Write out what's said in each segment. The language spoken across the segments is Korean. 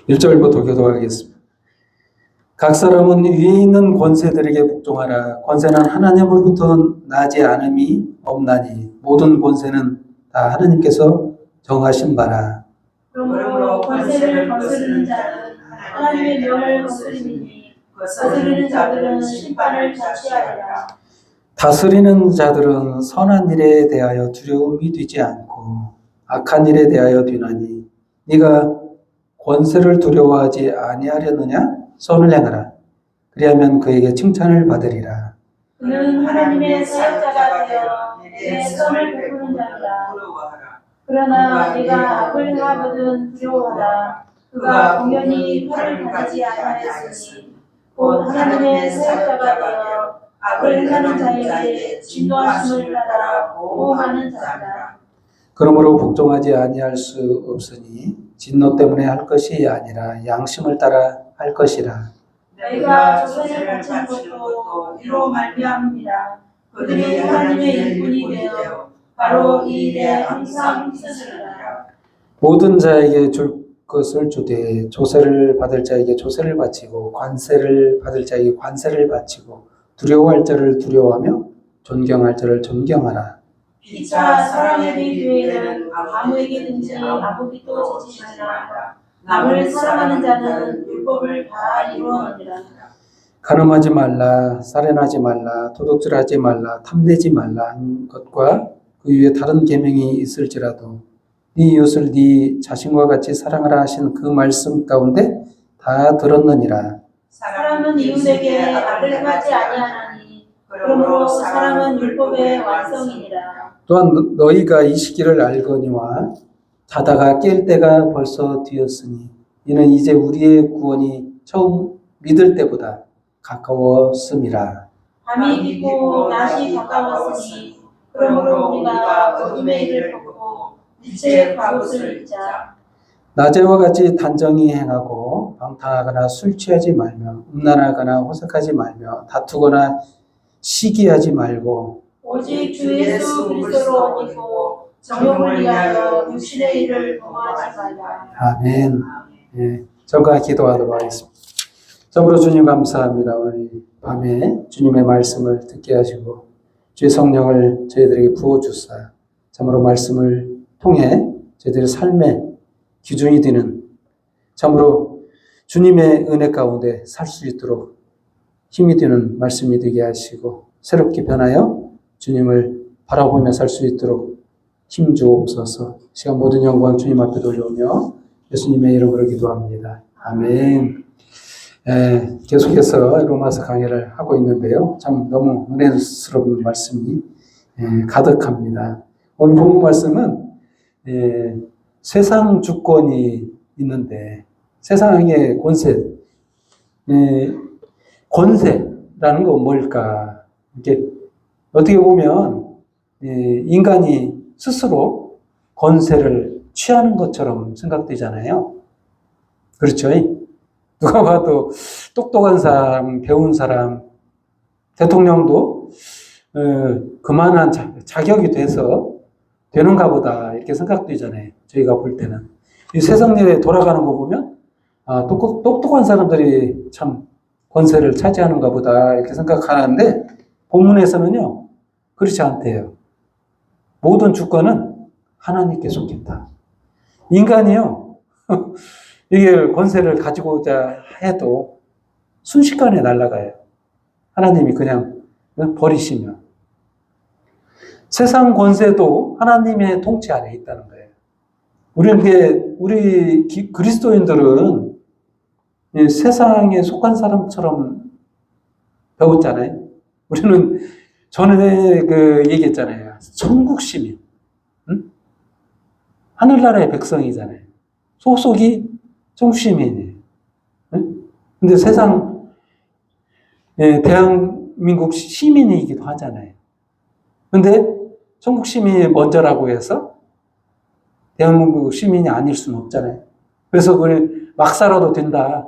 1절부터 교독하겠습니다. 각 사람은 위에 있는 권세들에게 복종하라. 권세는 하나님으로부터 나지 않음이 없나니 모든 권세는 다 하나님께서 정하신 바라. 그러므로 권세를 거스르는 자는 하나님의 명을 거스리니 거스르는 자들은 심판을 자취하리라. 다스리는 자들은 선한 일에 대하여 두려움이 되지 않고 악한 일에 대하여 뛰나니 네가 권세를 두려워하지 아니하려느냐? 선을 행하라. 그리하면 그에게 칭찬을 받으리라. 그는 하나님의 사역자가 되어 내 선을 베푸는 자리라. 그러나 네가 악을 행하거든 두려워하라. 그가 공연히 화를 가지지 아니하였으니 곧 하나님의 사역자가 되어 악을 행하는 자에게 진노하심을 따라 보호하는 자라. 그러므로 복종하지 아니할 수 없으니 진노 때문에 할 것이 아니라 양심을 따라 할 것이라. 너희가 조선을 바친 것도 이로 말미암니라. 그들이 하나님의 일꾼이 되어 바로 이 일에 항상 힘쓰리라. 모든 자에게 줄 것을 주되 조세를 받을 자에게 조세를 바치고 관세를 받을 자에게 관세를 바치고 두려워할 자를 두려워하며 존경할 자를 존경하라. 피차 사랑의 교회는 아무에게든지 아무것도 지지 말라. 남을 사랑하는 자는 율법을 다 이루어내리라. 간음하지 말라, 살인하지 말라, 도둑질하지 말라, 탐내지 말라 한 것과 그 위에 다른 계명이 있을지라도 네 이웃을 네 자신과 같이 사랑하라 하신 그 말씀 가운데 다 들었느니라. 사람은 이웃에게 악을 행하지 아니하나니 그러므로 사랑은 율법의 완성이니라. 또한 너희가 이 시기를 알거니와 자다가 깰 때가 벌써 되었으니 이는 이제 우리의 구원이 처음 믿을 때보다 가까웠음이라. 밤이 깊고 낮이 가까웠으니 그러므로 우리가 어둠의 일을 벗고 빛의 갑옷을 입자. 낮에와 같이 단정히 행하고 방탕하거나 술 취하지 말며 음란하거나 호색하지 말며 다투거나 시기하지 말고 오직 주 예수 그리스도로 옷 입고 정욕을 위하여 육신의 일을 범하지 말라. 아멘. 예, 저가 기도하도록 하겠습니다. 참으로 주님 감사합니다. 오늘 밤에 주님의 말씀을 듣게 하시고 주의 성령을 저희들에게 부어주사 참으로 말씀을 통해 저희들의 삶의 기준이 되는 참으로 주님의 은혜 가운데 살 수 있도록 힘이 되는 말씀이 되게 하시고 새롭게 변하여 주님을 바라보며 살 수 있도록 힘 주옵소서. 시간 모든 영광 주님 앞에 돌려오며 예수님의 이름으로 기도합니다. 아멘. 계속해서 로마서 강의를 하고 있는데요. 참 너무 은혜스러운 말씀이 가득합니다. 오늘 본문 말씀은 세상 주권이 있는데 세상의 권세, 권세라는 건 뭘까? 이게 어떻게 보면 인간이 스스로 권세를 취하는 것처럼 생각되잖아요. 그렇죠? 누가 봐도 똑똑한 사람, 배운 사람, 대통령도 그만한 자격이 돼서 되는가 보다 이렇게 생각되잖아요. 저희가 볼 때는. 이 세상 일에 돌아가는 거 보면 똑똑한 사람들이 참 권세를 차지하는가 보다 이렇게 생각하는데 본문에서는요. 그렇지 않대요. 모든 주권은 하나님께 속했다. 인간이요. 이게 권세를 가지고자 해도 순식간에 날아가요. 하나님이 그냥 버리시면. 세상 권세도 하나님의 통치 안에 있다는 거예요. 우리 그리스도인들은 세상에 속한 사람처럼 배웠잖아요. 우리는 전에 얘기했잖아요. 천국 시민. 응? 하늘나라의 백성이잖아요. 소속이 천국 시민이에요. 응? 근데 세상, 대한민국 시민이기도 하잖아요. 근데 천국 시민이 먼저라고 해서 대한민국 시민이 아닐 수는 없잖아요. 그래서 그걸 막 살아도 된다.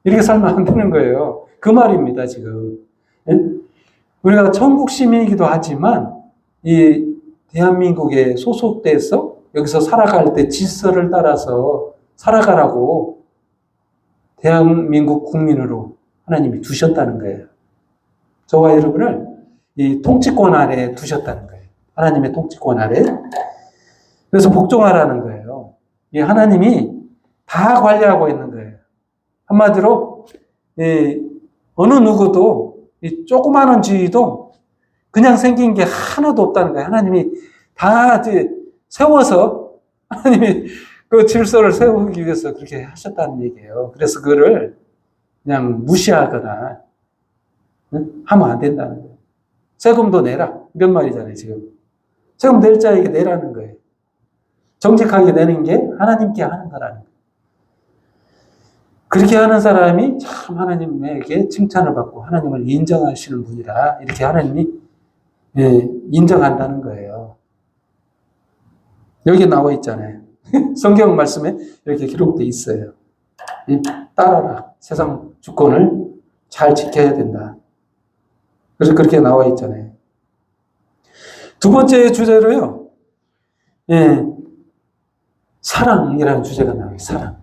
이렇게 살면 안 되는 거예요. 그 말입니다, 지금. 우리가 천국 시민이기도 하지만 이 대한민국에 소속돼서 여기서 살아갈 때 질서를 따라서 살아가라고 대한민국 국민으로 하나님이 두셨다는 거예요. 저와 여러분을 이 통치권 아래에 두셨다는 거예요. 하나님의 통치권 아래. 그래서 복종하라는 거예요. 이 하나님이 다 관리하고 있는 거예요. 한마디로 어느 누구도 이 조그마한 죄도 그냥 생긴 게 하나도 없다는 거예요. 하나님이 다 세워서 하나님이 그 질서를 세우기 위해서 그렇게 하셨다는 얘기예요. 그래서 그거를 그냥 무시하거나 하면 안 된다는 거예요. 세금도 내라. 이런 말이잖아요, 지금. 세금 낼 자에게 내라는 거예요. 정직하게 내는 게 하나님께 하는 거라는 거예요. 그렇게 하는 사람이 참 하나님에게 칭찬을 받고 하나님을 인정하시는 분이다. 이렇게 하나님이 인정한다는 거예요. 여기 나와 있잖아요. 성경 말씀에 이렇게 기록되어 있어요. 따라라. 세상 주권을 잘 지켜야 된다. 그래서 그렇게 나와 있잖아요. 두 번째 주제로요. 사랑이라는 주제가 나와요. 사랑.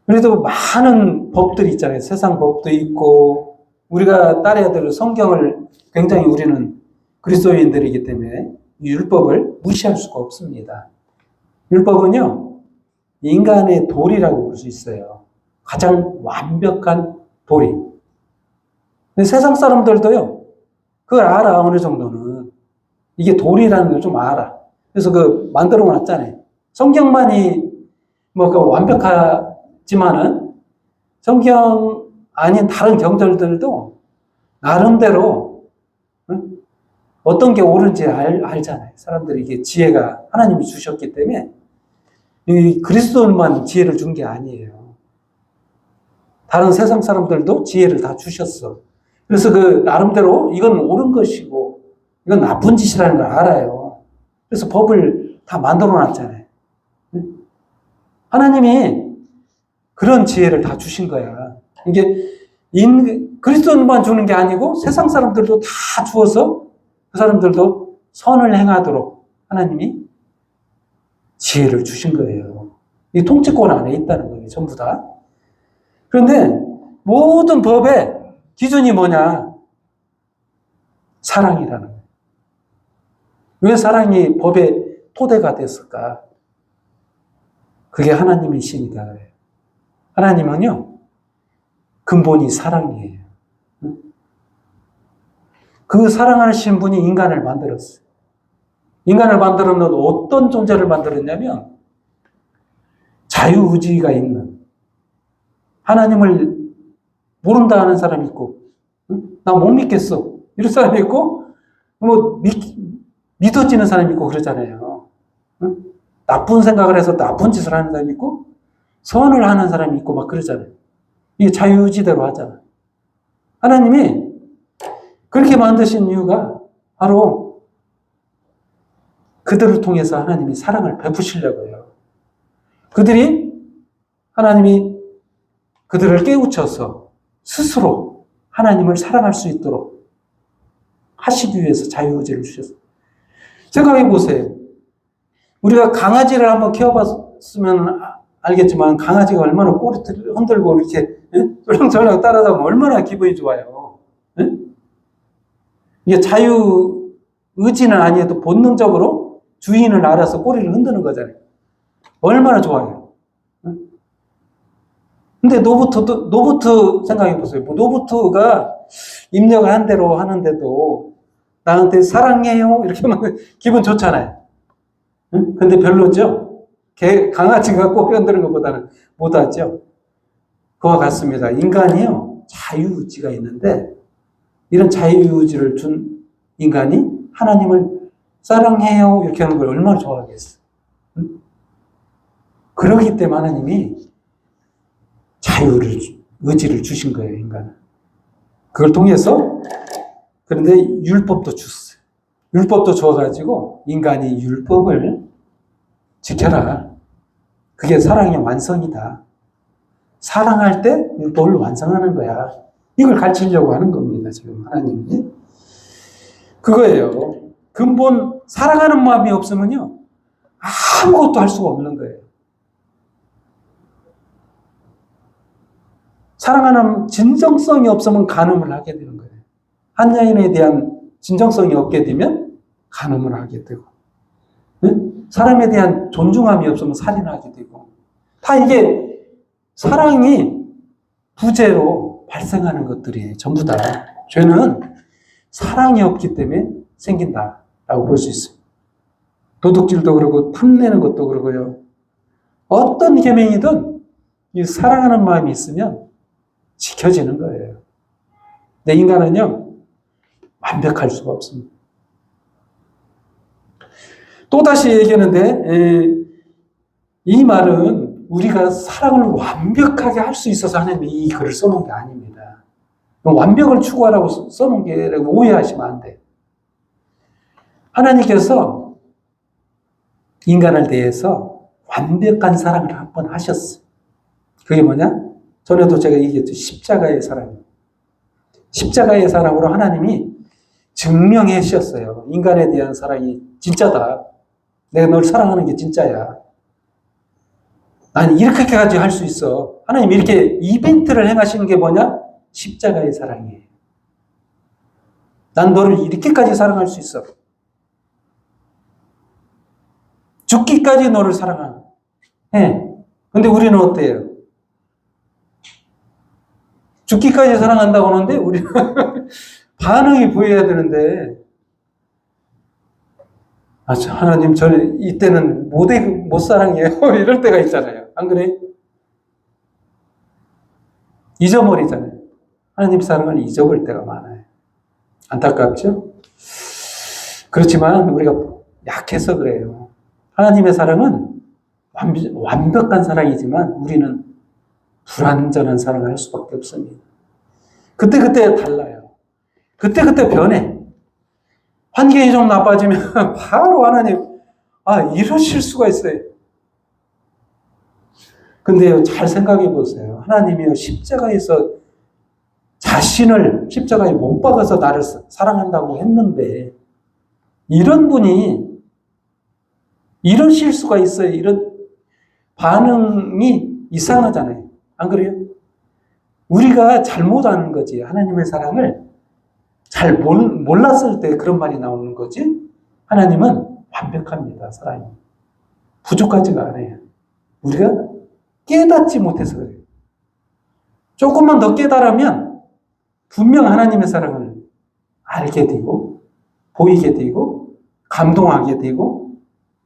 그래도 많은 법들이 있잖아요. 세상 법도 있고 우리가 따라야 될 성경을 굉장히 우리는 그리스도인들이기 때문에 율법을 무시할 수가 없습니다. 율법은요, 인간의 도리라고 볼 수 있어요. 가장 완벽한 도리. 근데 세상 사람들도요, 그걸 알아, 어느 정도는. 이게 도리라는 걸 좀 알아. 그래서 만들어 놨잖아요. 성경만이 완벽하지만은 성경 아닌 다른 경전들도 나름대로 어떤 게 옳은지 알잖아요. 사람들이 이게 지혜가 하나님이 주셨기 때문에 이 그리스도만 지혜를 준 게 아니에요. 다른 세상 사람들도 지혜를 다 주셨어. 그래서 나름대로 이건 옳은 것이고 이건 나쁜 짓이라는 걸 알아요. 그래서 법을 다 만들어 놨잖아요. 하나님이 그런 지혜를 다 주신 거야. 이게 그리스도만 주는 게 아니고 세상 사람들도 다 주어서 그 사람들도 선을 행하도록 하나님이 지혜를 주신 거예요. 이 통치권 안에 있다는 거예요. 전부 다. 그런데 모든 법의 기준이 뭐냐? 사랑이라는 거예요. 왜 사랑이 법의 토대가 됐을까? 그게 하나님이시니까 그래요. 하나님은요, 근본이 사랑이에요. 그 사랑하시는 분이 인간을 만들었어요. 인간을 만들어 놓은 어떤 존재를 만들었냐면 자유의지가 있는, 하나님을 모른다 하는 사람이 있고, 나 못 믿겠어 이런 사람이 있고, 믿어지는 사람이 있고 그러잖아요. 나쁜 생각을 해서 나쁜 짓을 하는 사람이 있고 선을 하는 사람이 있고 막 그러잖아요. 이게 자유의지대로 하잖아. 하나님이 그렇게 만드신 이유가 바로 그들을 통해서 하나님이 사랑을 베푸시려고 해요. 하나님이 그들을 깨우쳐서 스스로 하나님을 사랑할 수 있도록 하시기 위해서 자유의지를 주셨어요. 생각해 보세요. 우리가 강아지를 한번 키워봤으면 알겠지만 강아지가 얼마나 꼬리를 흔들고 이렇게 쫄랑쫄랑 따라다보면 얼마나 기분이 좋아요. 이게 자유의지는 아니어도 본능적으로 주인을 알아서 꼬리를 흔드는 거잖아요. 얼마나 좋아요. 근데 노부트 생각해 보세요. 노부트가 입력을 한 대로 하는데도 나한테 사랑해요 이렇게 하면 기분 좋잖아요. 근데 별로죠? 강아지가 꼬리 흔드는 것보다는 못하죠? 그와 같습니다. 인간이요, 자유의지가 있는데, 이런 자유의지를 준 인간이 하나님을 사랑해요 이렇게 하는 걸 얼마나 좋아하겠어요? 그러기 때문에 하나님이 자유의지를 주신 거예요, 인간은. 그걸 통해서, 그런데 율법도 줬어요. 율법도 줘가지고 인간이 율법을 지켜라. 그게 사랑의 완성이다. 사랑할 때 율법을 완성하는 거야. 이걸 가르치려고 하는 겁니다, 지금 하나님이. 그거예요. 근본 사랑하는 마음이 없으면요, 아무것도 할 수가 없는 거예요. 사랑하는 진정성이 없으면 간음을 하게 되는 거예요. 한 여인에 대한 진정성이 없게 되면 간음을 하게 되고, 사람에 대한 존중함이 없으면 살인하게 되고, 다 이게 사랑이 부재로 발생하는 것들이에요. 전부 다. 죄는 사랑이 없기 때문에 생긴다라고 볼 수 있어요. 도둑질도 그러고 탐내는 것도 그러고요. 어떤 계명이든 이 사랑하는 마음이 있으면 지켜지는 거예요. 근데 인간은요, 완벽할 수가 없습니다. 또다시 얘기하는데, 이 말은 우리가 사랑을 완벽하게 할 수 있어서 하나님이 이 글을 써놓은 게 아닙니다. 완벽을 추구하라고 써놓은 게 오해하시면 안 돼요. 하나님께서 인간을 대해서 완벽한 사랑을 한 번 하셨어요. 그게 뭐냐? 전에도 제가 얘기했죠. 십자가의 사랑. 십자가의 사랑으로 하나님이 증명해 주셨어요. 인간에 대한 사랑이 진짜다. 내가 널 사랑하는 게 진짜야. 난 이렇게까지 할 수 있어. 하나님 이렇게 이벤트를 행하시는 게 뭐냐? 십자가의 사랑이에요. 난 너를 이렇게까지 사랑할 수 있어. 죽기까지 너를 사랑해. 근데 우리는 어때요? 죽기까지 사랑한다고 하는데 우리는 반응이 보여야 되는데, 하나님 저는 이때는 못 사랑해요. 이럴 때가 있잖아요. 안 그래? 잊어버리잖아요. 하나님 사랑을 잊어버릴 때가 많아요. 안타깝죠? 그렇지만 우리가 약해서 그래요. 하나님의 사랑은 완벽한 사랑이지만 우리는 불완전한 사랑을 할 수밖에 없습니다. 그때그때 달라요. 그때그때 변해. 환경이 좀 나빠지면 바로 하나님, 이러실 수가 있어요. 근데요, 잘 생각해 보세요. 하나님이요, 십자가에서 자신을 십자가에 못 박아서 나를 사랑한다고 했는데, 이런 분이 이러실 수가 있어요. 이런 반응이 이상하잖아요. 안 그래요? 우리가 잘못 아는 거지. 하나님의 사랑을 잘 몰랐을 때 그런 말이 나오는 거지. 하나님은 완벽합니다. 사랑이. 부족하지가 않아요. 우리가 깨닫지 못해서 그래요. 조금만 더 깨달으면 분명 하나님의 사랑을 알게 되고 보이게 되고 감동하게 되고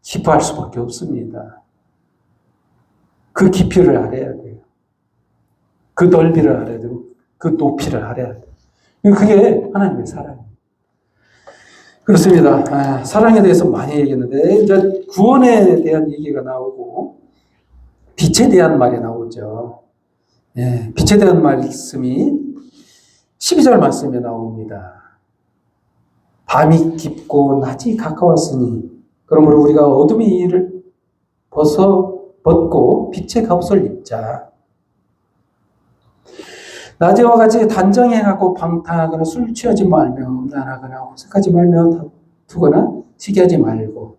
기뻐할 수밖에 없습니다. 그 깊이를 알아야 돼요. 그 넓이를 알아야 되고 그 높이를 알아야 돼요. 그게 하나님의 사랑입니다. 그렇습니다. 사랑에 대해서 많이 얘기했는데 이제 구원에 대한 얘기가 나오고 빛에 대한 말이 나오죠. 빛에 대한 말씀이 12절 말씀에 나옵니다. 밤이 깊고 낮이 가까웠으니 그러므로 우리가 어둠의 일을 벗고 빛의 갑옷을 입자. 낮에와 같이 단정해갖고 방탕하거나 술 취하지 말며 음란하거나 호색하지 말며 다투거나 시기하지 말고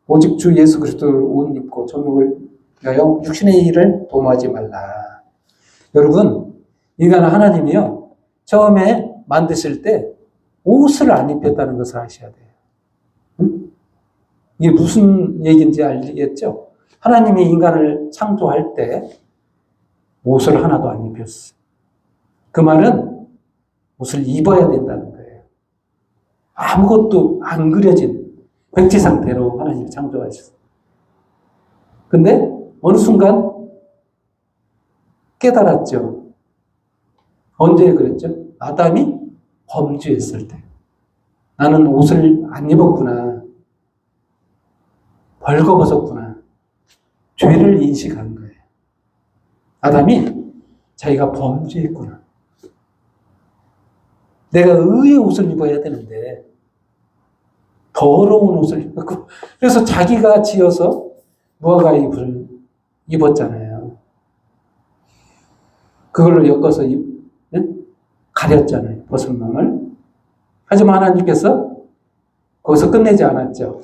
오직 주 예수 그리스도를 옷 입고 정욕을 위하여 육신의 일을 도모하지 말라. 여러분, 인간은 하나님이요 처음에 만드실 때 옷을 안 입혔다는 것을 아셔야 돼요. 이게 무슨 얘기인지 알겠죠? 하나님이 인간을 창조할 때 옷을 하나도 안 입혔어요. 그 말은 옷을 입어야 된다는 거예요. 아무것도 안 그려진 백지 상태로 하나님이 창조하셨어요. 근데 어느 순간 깨달았죠. 언제 그랬죠? 아담이 범죄했을 때. 나는 옷을 안 입었구나. 벌거벗었구나. 죄를 인식한 거예요. 아담이 자기가 범죄했구나. 내가 의의 옷을 입어야 되는데 더러운 옷을 입었고 그래서 자기가 지어서 무화과 잎을 입었잖아요. 그걸로 엮어서 가렸잖아요. 벗은 몸을. 하지만 하나님께서 거기서 끝내지 않았죠.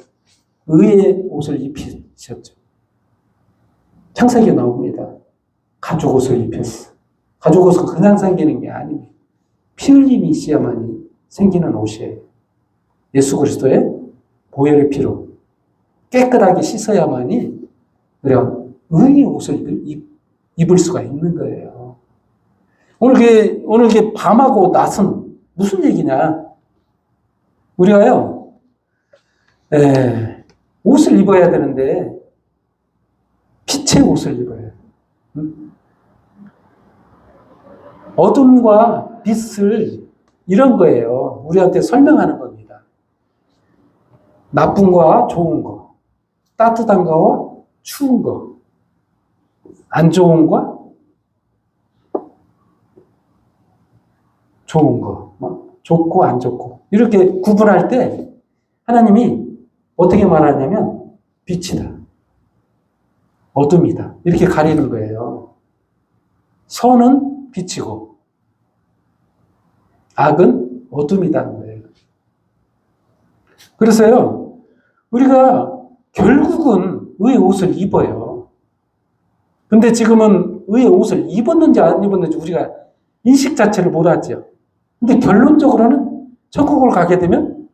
의의 옷을 입히셨죠. 창세기에 나옵니다. 가죽 옷을 입혔어. 가죽 옷은 그냥 생기는 게 아닙니다. 피 흘림이 있어야만이 생기는 옷이에요. 예수 그리스도의 보혈의 피로 깨끗하게 씻어야만이 우리가 의의 옷을 입을 수가 있는 거예요. 오늘 이게 밤하고 낮은 무슨 얘기냐? 우리가요, 옷을 입어야 되는데 빛의 옷을 입어야 돼요. 어둠과 빛을 이런 거예요. 우리한테 설명하는 겁니다. 나쁜 거와 좋은 거, 따뜻한 거와 추운 거, 안 좋은 거와 좋은 거, 좋고 안 좋고 이렇게 구분할 때 하나님이 어떻게 말하냐면 빛이다, 어둠이다 이렇게 가리는 거예요. 선은 빛이고 악은 어둠이다는 거예요. 그래서요, 우리가 결국은 의의 옷을 입어요. 근데 지금은 의의 옷을 입었는지 안 입었는지 우리가 인식 자체를 못하죠. 근데 결론적으로는 천국을 가게 되면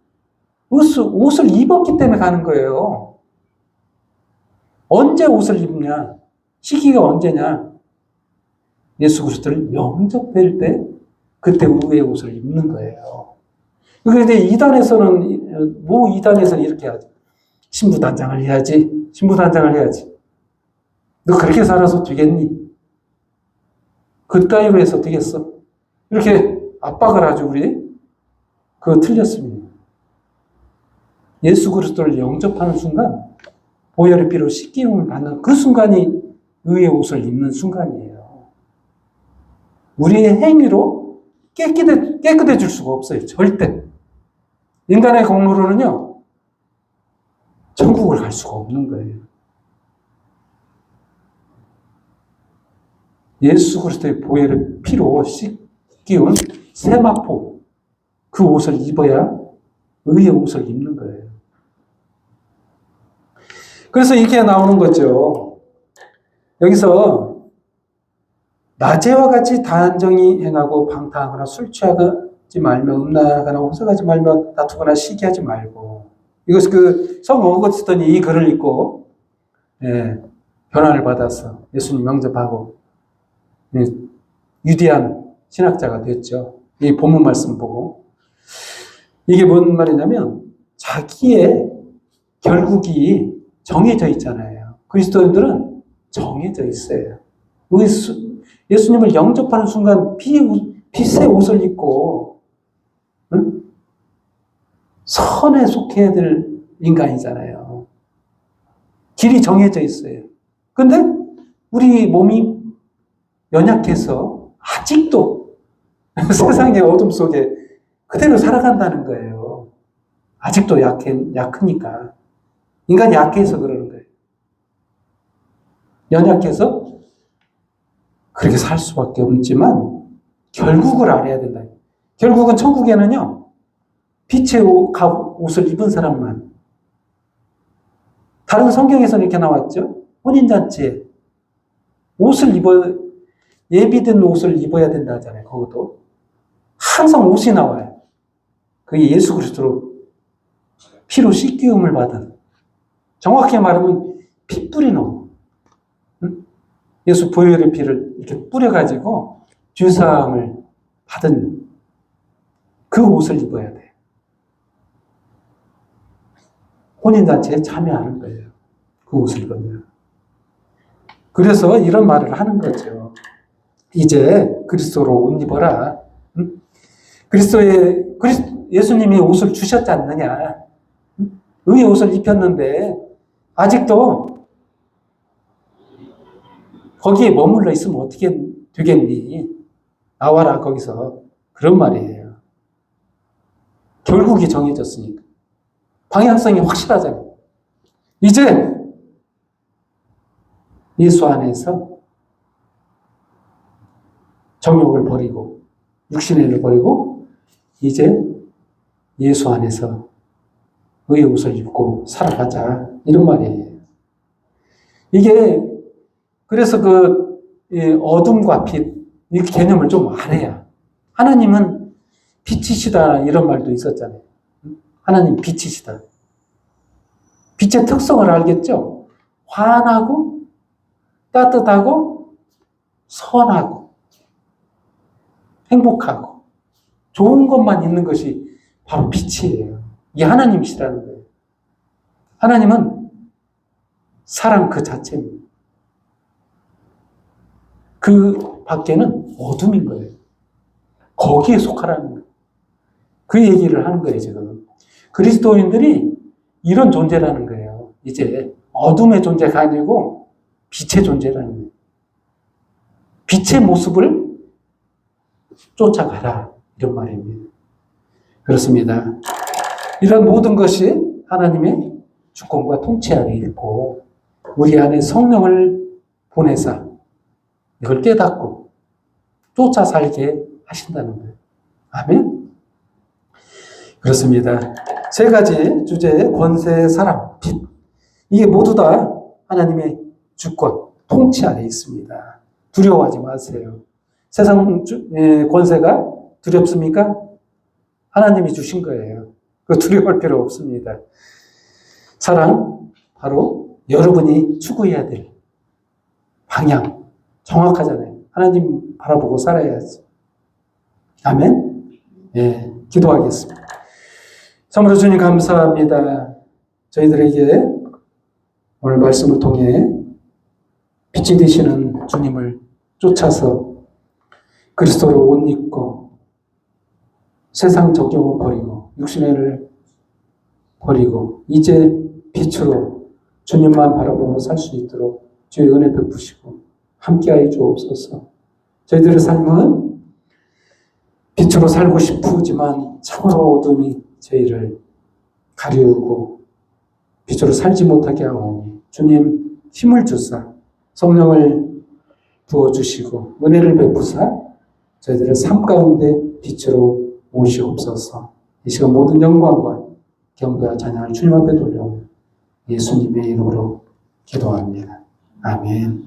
옷을 입었기 때문에 가는 거예요. 언제 옷을 입냐? 시기가 언제냐? 예수 그리스도를 영접할 때 그때 의의 옷을 입는 거예요. 그런데 이단에서는 이렇게 하죠. 신부단장을 해야지. 신부단장을 해야지. 너 그렇게 살아서 되겠니? 그따위로 해서 되겠어? 이렇게 압박을 하죠, 우리. 그거 틀렸습니다. 예수 그리스도를 영접하는 순간, 보혈의 피로 씻김을 받는 그 순간이 의의 옷을 입는 순간이에요. 우리의 행위로 깨끗해질 수가 없어요. 절대. 인간의 공로로는요, 천국을 갈 수가 없는 거예요. 예수 그리스도의 보혈의 피로 씻기운 세마포, 그 옷을 입어야 의의 옷을 입는 거예요. 그래서 이게 나오는 거죠. 여기서 낮에와 같이 단정히 행하고 방탕하거나 술 취하지 말며 음란하거나 호색하지 말며 다투거나 시기하지 말고. 이것이 성 어거스틴이 이 글을 읽고 변화를 받아서 예수님 영접하고 유대한 신학자가 됐죠. 이 본문 말씀 보고. 이게 뭔 말이냐면 자기의 결국이 정해져 있잖아요. 그리스도인들은 정해져 있어요. 예수님을 영접하는 순간 빛의 옷을 입고 선에 속해야 될 인간이잖아요. 길이 정해져 있어요. 근데 우리 몸이 연약해서 아직도 세상의 어둠 속에 그대로 살아간다는 거예요. 아직도 약하니까. 인간이 약해서 그러는 거예요. 연약해서 그렇게 살 수밖에 없지만 결국을 알아야 된다. 결국은 천국에는요, 빛의 옷을 입은 사람만. 다른 성경에서는 이렇게 나왔죠. 혼인잔치에 예비된 옷을 입어야 된다 하잖아요. 거기도 항상 옷이 나와요. 그게 예수 그리스도로 피로 씻기움을 받은, 정확히 말하면 피 뿌리는 옷. 예수 보혈의 피를 이렇게 뿌려가지고 주사함을 받은 그 옷을 입어야 돼요. 혼인잔치에 참여하는 거예요. 그 옷을 입으면. 그래서 이런 말을 하는 거죠. 이제 그리스도로 옷 입어라. 예수님이 옷을 주셨지 않느냐. 의의 옷을 입혔는데 아직도 거기에 머물러 있으면 어떻게 되겠니? 나와라 거기서. 그런 말이에요. 결국이 정해졌으니까. 방향성이 확실하잖아요. 이제 예수 안에서 정욕을 버리고 육신의 일을 버리고 이제 예수 안에서 의의 옷을 입고 살아가자. 이런 말이에요. 이게 그래서 어둠과 빛, 이 개념을 좀 알아야. 하나님은 빛이시다 이런 말도 있었잖아요. 하나님 빛이시다. 빛의 특성을 알겠죠? 환하고 따뜻하고 선하고 행복하고 좋은 것만 있는 것이 바로 빛이에요. 이게 하나님이시라는 거예요. 하나님은 사랑 그 자체입니다. 그 밖에는 어둠인 거예요. 거기에 속하라는 거예요. 그 얘기를 하는 거예요, 지금. 그리스도인들이 이런 존재라는 거예요. 이제 어둠의 존재가 아니고 빛의 존재라는 거예요. 빛의 모습을 쫓아가라. 이런 말입니다. 그렇습니다. 이런 모든 것이 하나님의 주권과 통치 아래 있고 우리 안에 성령을 보내사 이걸 깨닫고 쫓아 살게 하신다는 거예요. 아멘? 그렇습니다. 세 가지 주제의 권세, 사랑, 빛. 이게 모두 다 하나님의 주권, 통치 아래 있습니다. 두려워하지 마세요. 세상 권세가 두렵습니까? 하나님이 주신 거예요. 그 두려워할 필요 없습니다. 사랑, 바로 여러분이 추구해야 될 방향, 정확하잖아요. 하나님 바라보고 살아야지. 아멘? 예, 기도하겠습니다. 참으로 주님 감사합니다. 저희들에게 오늘 말씀을 통해 빛이 되시는 주님을 쫓아서 그리스도로 옷 입고 세상 적용을 버리고 육신의 를 버리고 이제 빛으로 주님만 바라보고 살 수 있도록 주의 은혜 베푸시고 함께하여 주옵소서. 저희들의 삶은 빛으로 살고 싶지만 참으로 어둠이 저희를 가리우고 빛으로 살지 못하게 하오니 주님 힘을 주사 성령을 부어주시고 은혜를 베푸사 저희들의 삶 가운데 빛으로 오시옵소서. 이 시간 모든 영광과 경배와 찬양을 주님 앞에 돌려오며 예수님의 이름으로 기도합니다. 아멘.